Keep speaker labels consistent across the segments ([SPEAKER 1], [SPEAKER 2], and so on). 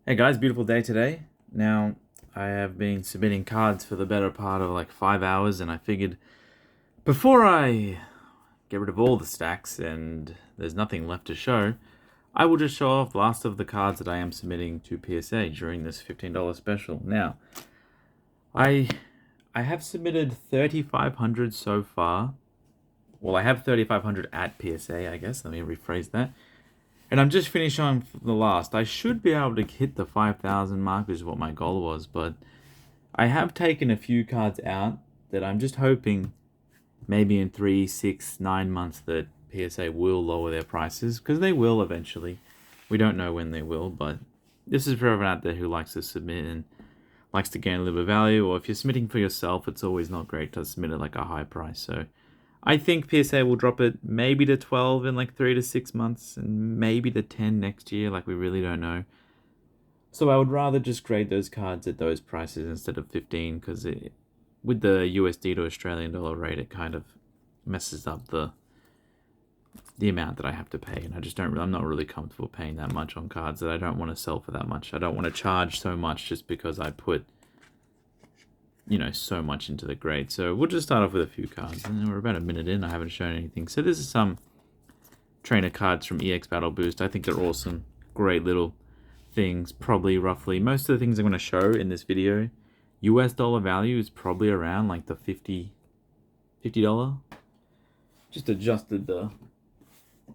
[SPEAKER 1] Hey guys, beautiful day today. Now, I have been submitting cards for the better part of like 5 hours, and I figured before I get rid of all the stacks and there's nothing left to show, I will just show off the last of the cards that I am submitting to PSA during this $15 special. Now, I I have submitted 3,500 so far. Well, I have 3,500 at PSA, I guess. Let me rephrase that. And I'm just finishing on the last. I should be able to hit the 5,000 mark, which is what my goal was, but I have taken a few cards out that I'm just hoping maybe in 3, 6, 9 months that PSA will lower their prices, because they will eventually. We don't know when they will, but this is for everyone out there who likes to submit and likes to gain a little bit of value, or if you're submitting for yourself, it's always not great to submit at like a high price. So I think PSA will drop it maybe to 12 in like 3 to 6 months and maybe to 10 next year. Like, we really don't know. So I would rather just grade those cards at those prices instead of 15, because with the USD to Australian dollar rate, it kind of messes up the amount that I have to pay. And I just don't, I'm not really comfortable paying that much on cards that I don't want to sell for that much. I don't want to charge so much just because I put so much into the grade. So we'll just start off with a few cards, and we're about a minute in. I haven't shown anything. So this is some trainer cards from EX Battle Boost. I think they're awesome. Great little things. Probably roughly most of the things I'm going to show in this video, US dollar value is probably around like the $50. Just adjusted the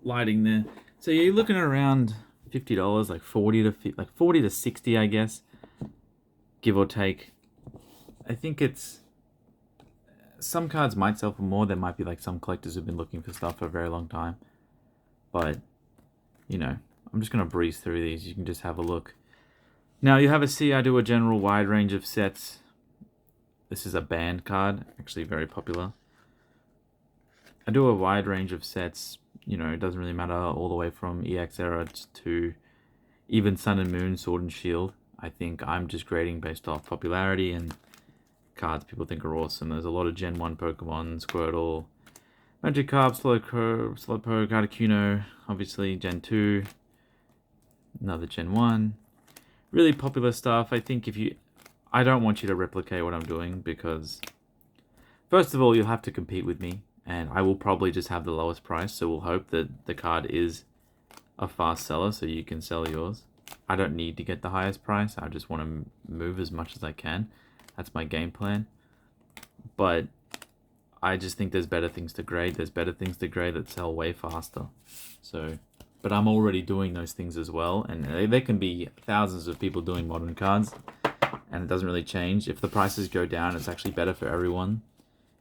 [SPEAKER 1] lighting there. So you're looking at around $50, like 40 to 60, I guess, give or take. I think it's, some cards might sell for more. There might be like some collectors who've been looking for stuff for a very long time. But, I'm just going to breeze through these. You can just have a look. Now, you have a see, I do a general wide range of sets. This is a banned card, actually very popular. I do a wide range of sets. It doesn't really matter, all the way from EX era to even Sun and Moon, Sword and Shield. I think I'm just grading based off popularity and cards people think are awesome. There's a lot of Gen 1 Pokemon, Squirtle, Magikarp, Slowpoke, Articuno, obviously Gen 2, another Gen 1. Really popular stuff. I think I don't want you to replicate what I'm doing, because first of all, you'll have to compete with me, and I will probably just have the lowest price, so we'll hope that the card is a fast seller so you can sell yours. I don't need to get the highest price. I just want to move as much as I can. That's my game plan. But I just think there's better things to grade. There's better things to grade that sell way faster. So, but I'm already doing those things as well. And there can be thousands of people doing modern cards, and it doesn't really change. If the prices go down, it's actually better for everyone.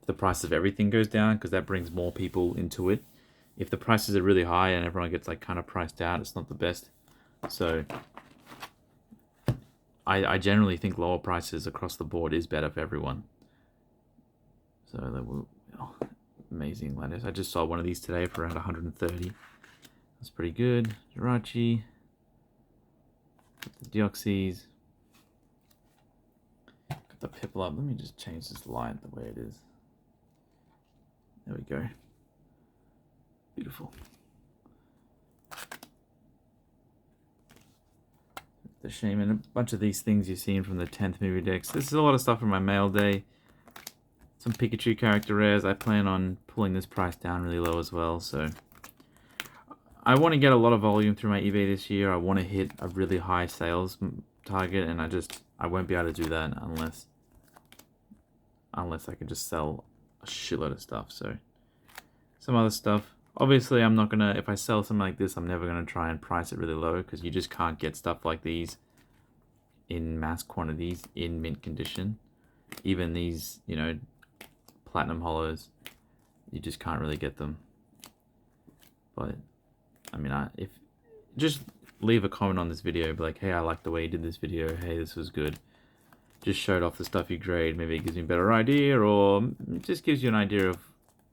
[SPEAKER 1] If the price of everything goes down, because that brings more people into it. If the prices are really high and everyone gets like kind of priced out, it's not the best. So I generally think lower prices across the board is better for everyone. So amazing Landis. I just saw one of these today for around 130. That's pretty good. Jirachi, the Deoxys, got the Piplup. Let me just change this light the way it is. There we go. Beautiful. The Shaman, and a bunch of these things you've seen from the 10th movie decks. This is a lot of stuff from my mail day. Some Pikachu character rares. I plan on pulling this price down really low as well, so I want to get a lot of volume through my eBay this year. I want to hit a really high sales target, and I won't be able to do that unless I can just sell a shitload of stuff. So some other stuff. Obviously, I'm not gonna, if I sell something like this, I'm never gonna try and price it really low, because you just can't get stuff like these in mass quantities in mint condition. Even these, platinum hollows, you just can't really get them. But I mean, if just leave a comment on this video, be like, hey, I like the way you did this video, hey, this was good, just showed off the stuff you grade. Maybe it gives me a better idea, or it just gives you an idea of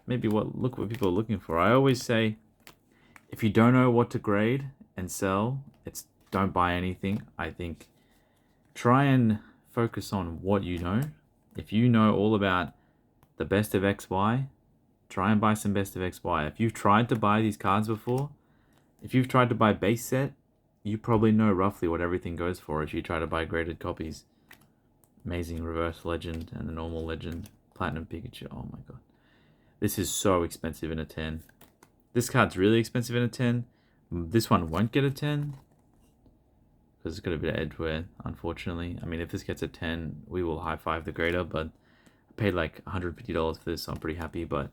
[SPEAKER 1] maybe what people are looking for. I always say, if you don't know what to grade and sell, don't buy anything. I think try and focus on what you know. If you know all about the best of XY, try and buy some best of XY. If you've tried to buy these cards before, if you've tried to buy base set, you probably know roughly what everything goes for if you try to buy graded copies. Amazing Reverse Legend and the normal Legend. Platinum Pikachu. Oh my god. This is so expensive in a 10. This card's really expensive in a 10. This one won't get a 10. Because it's got a bit of edge wear, unfortunately. I mean, if this gets a 10, we will high five the grader, but I paid like $150 for this, so I'm pretty happy. But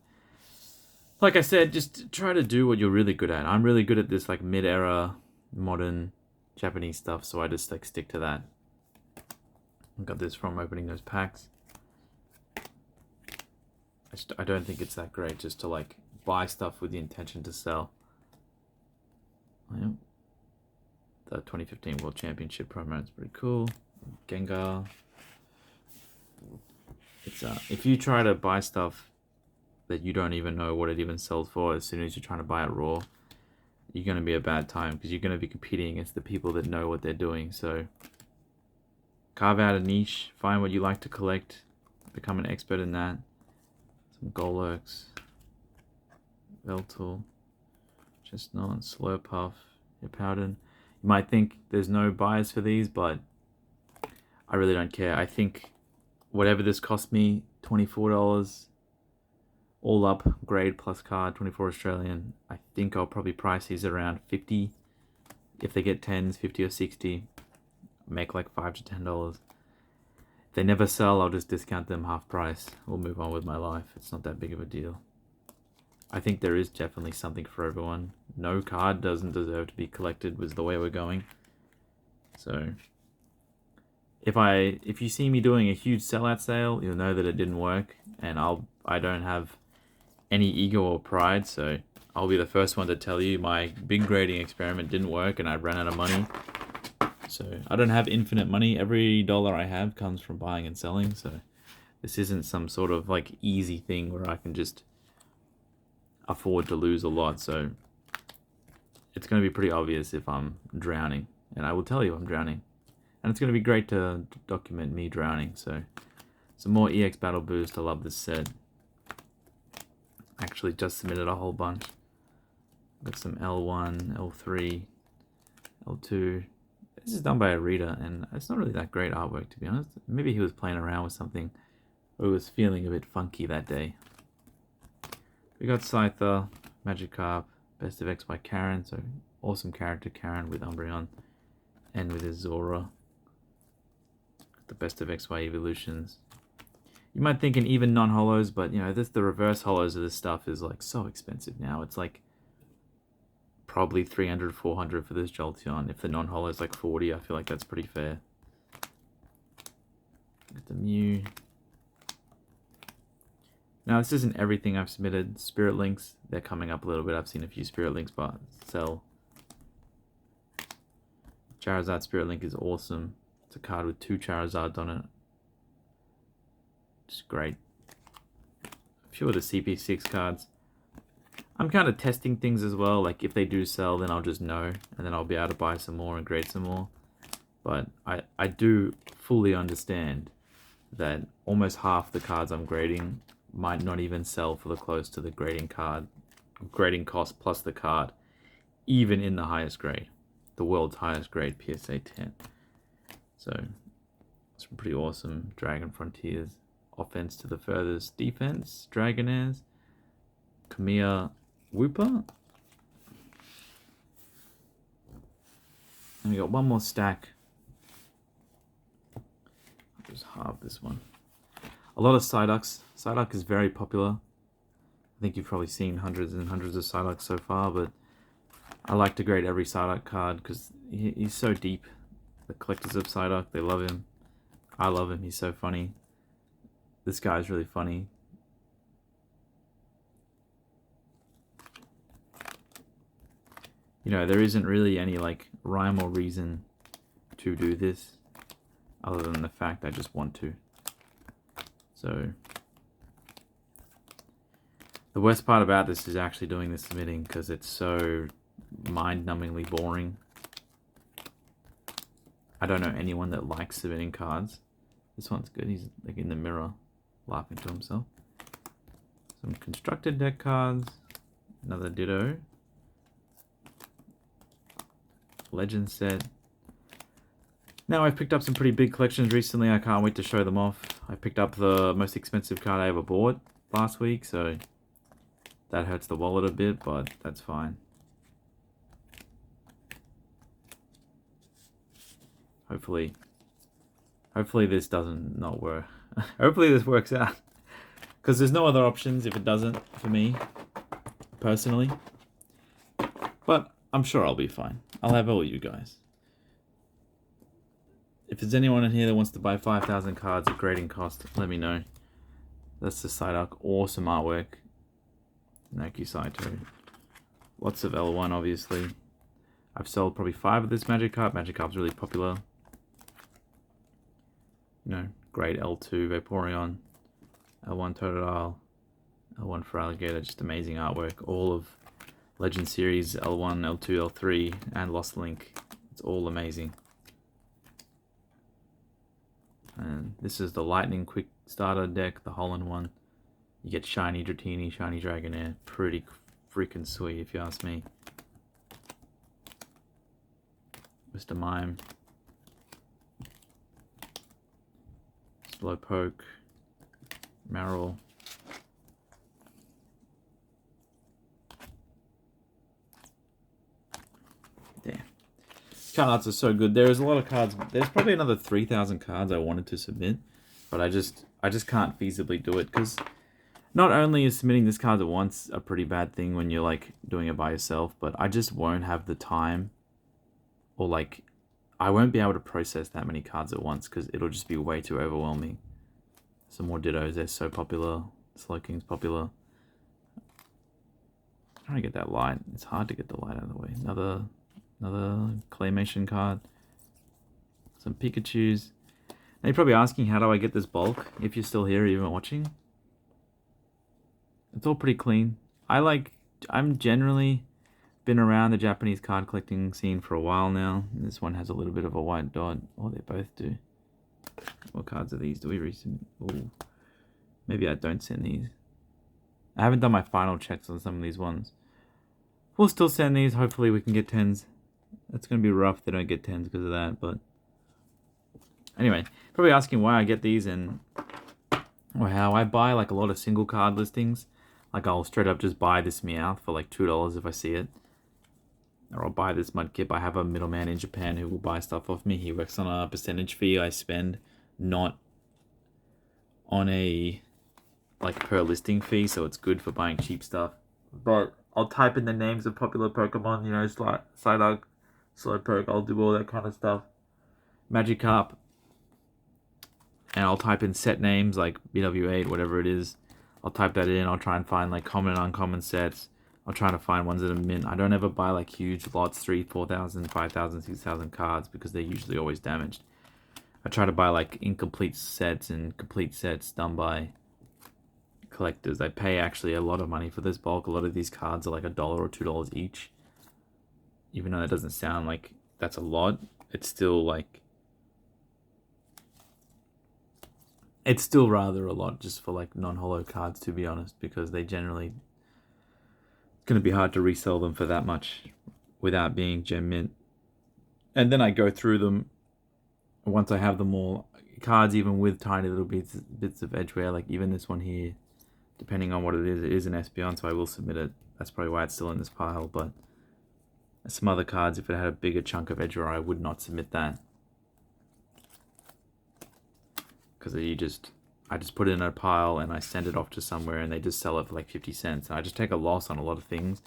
[SPEAKER 1] like I said, just try to do what you're really good at. I'm really good at this like mid-era, modern Japanese stuff, so I just like stick to that. I got this from opening those packs. I don't think it's that great just to like buy stuff with the intention to sell. The 2015 World Championship promo is pretty cool. Gengar. It's if you try to buy stuff that you don't even know what it even sells for as soon as you're trying to buy it raw, you're going to be a bad time because you're going to be competing against the people that know what they're doing. So carve out a niche, find what you like to collect, become an expert in that. Some Golurks, Veltal, Chestnut, Slurpuff, Hippowdon. You might think there's no buyers for these, but I really don't care. I think whatever this cost me, $24 all up, grade plus card, 24 Australian. I think I'll probably price these around 50. If they get 10s, 50 or 60, make like $5 to $10. If they never sell, I'll just discount them half price. We'll move on with my life. It's not that big of a deal. I think there is definitely something for everyone. No card doesn't deserve to be collected was the way we're going. So if you see me doing a huge sellout sale, you'll know that it didn't work, and I don't have any ego or pride, so I'll be the first one to tell you my big grading experiment didn't work and I ran out of money. So I don't have infinite money. Every dollar I have comes from buying and selling, so this isn't some sort of like easy thing where I can just afford to lose a lot. So it's going to be pretty obvious if I'm drowning, and I will tell you I'm drowning. And it's going to be great to document me drowning. So some more EX Battle Boost. I love this set. Actually just submitted a whole bunch. Got some L1, L3, L2. This is done by a reader, and it's not really that great artwork, to be honest. Maybe he was playing around with something, or was feeling a bit funky that day. We got Scyther, Magikarp, Best of X by Karen, so awesome character Karen with Umbreon and with his Zora. The Best of XY evolutions. You might think an even non-holos, but you know, the reverse holos of this stuff is like so expensive now. It's like probably 300, 400 for this Jolteon. If the non-holo is like 40, I feel like that's pretty fair. Got the Mew. Now this isn't everything I've submitted. Spirit Links, they're coming up a little bit. I've seen a few Spirit Links but sell. Charizard Spirit Link is awesome. It's a card with 2 Charizards on it. Just great. A few of the CP6 cards. I'm kind of testing things as well. Like if they do sell, then I'll just know, and then I'll be able to buy some more and grade some more. But I do fully understand that almost half the cards I'm grading might not even sell for the close to the grading cost plus the card, even in the highest grade, the world's highest grade PSA 10. So it's pretty awesome. Dragon Frontiers, offense to the furthest defense, Dragonairs, Kamiya Wooper. And we got one more stack. I'll just halve this one. A lot of Psyducks. Psyduck is very popular. I think you've probably seen hundreds and hundreds of Psyducks so far, but I like to grade every Psyduck card because he's so deep. The collectors of Psyduck, they love him. I love him, he's so funny. This guy's really funny. You know, there isn't really any like rhyme or reason to do this other than the fact I just want to. So the worst part about this is actually doing the submitting because it's so mind-numbingly boring. I don't know anyone that likes submitting cards. This one's good. He's like in the mirror laughing to himself. Some constructed deck cards. Another Ditto. Legend set. Now I've picked up some pretty big collections recently. I can't wait to show them off. I picked up the most expensive card I ever bought last week, so that hurts the wallet a bit, but that's fine. Hopefully this doesn't not work. Hopefully this works out. Because there's no other options if it doesn't, for me, personally. But I'm sure I'll be fine. I'll have all you guys. If there's anyone in here that wants to buy 5,000 cards at grading cost, let me know. That's the Psyduck. Awesome artwork. Naoki Saito. Lots of L1, obviously. I've sold probably 5 of this Magikarp. Magikarp's really popular. You know, grade L2 Vaporeon. L1 Totodile. L1 Feraligatr. Just amazing artwork. All of Legend Series L1, L2, L3, and Lost Link. It's all amazing. And this is the Lightning Quick Starter deck, the Hole-in-One. You get Shiny Dratini, Shiny Dragonair. Pretty freaking sweet, if you ask me. Mr. Mime. Slowpoke. Marill. Damn. Card arts are so good. There's a lot of cards. There's probably another 3,000 cards I wanted to submit, but I just can't feasibly do it because not only is submitting this card at once a pretty bad thing when you're like doing it by yourself, but I just won't have the time, or like I won't be able to process that many cards at once because it'll just be way too overwhelming. Some more Dittos. They're so popular. Slowking's popular. I'm trying to get that light. It's hard to get the light out of the way. Another Claymation card. Some Pikachus. Now you're probably asking, how do I get this bulk? If you're still here, even watching. It's all pretty clean. I'm generally been around the Japanese card collecting scene for a while now. This one has a little bit of a white dot. Oh, they both do. What cards are these? Do we resend? Ooh. Maybe I don't send these. I haven't done my final checks on some of these ones. We'll still send these. Hopefully we can get 10s. It's going to be rough if they don't get 10s because of that. But anyway, probably asking why I get these and or how I buy like a lot of single card listings. Like I'll straight up just buy this Meowth for like $2 if I see it. Or I'll buy this Mudkip. I have a middleman in Japan who will buy stuff off me. He works on a percentage fee I spend, not on a like per listing fee, so it's good for buying cheap stuff. But I'll type in the names of popular Pokemon, you know, Psyduck, Slowpoke, I'll do all that kind of stuff. Magikarp. And I'll type in set names like BW8, whatever it is. I'll type that in. I'll try and find like common and uncommon sets. I'll try to find ones that are mint. I don't ever buy like huge lots, 3,000, 4,000, 5,000, 6,000 cards because they're usually always damaged. I try to buy like incomplete sets and complete sets done by collectors. They pay actually a lot of money for this bulk. A lot of these cards are like $1 or $2 each. Even though that doesn't sound like that's a lot, it's still like it's still rather a lot just for like non-holo cards, to be honest, because they generally it's going to be hard to resell them for that much without being gem mint. And then I go through them once I have them all. Cards even with tiny little bits of edgeware, like even this one here, depending on what it is an Espeon, so I will submit it. That's probably why it's still in this pile, but some other cards, if it had a bigger chunk of edgeware, I would not submit that. Because I just put it in a pile and I send it off to somewhere and they just sell it for like 50 cents. And I just take a loss on a lot of things.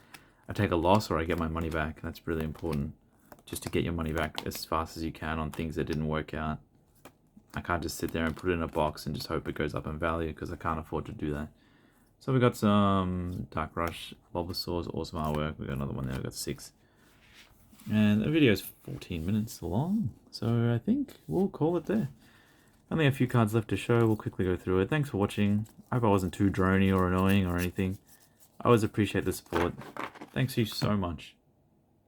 [SPEAKER 1] I take a loss or I get my money back. And that's really important. Just to get your money back as fast as you can on things that didn't work out. I can't just sit there and put it in a box and just hope it goes up in value because I can't afford to do that. So we got some Dark Rush, Bulbasaur's awesome artwork. We got another one there. We got 6. And the video is 14 minutes long. So I think we'll call it there. Only a few cards left to show. We'll quickly go through it. Thanks for watching. I hope I wasn't too drony or annoying or anything. I always appreciate the support. Thanks you so much.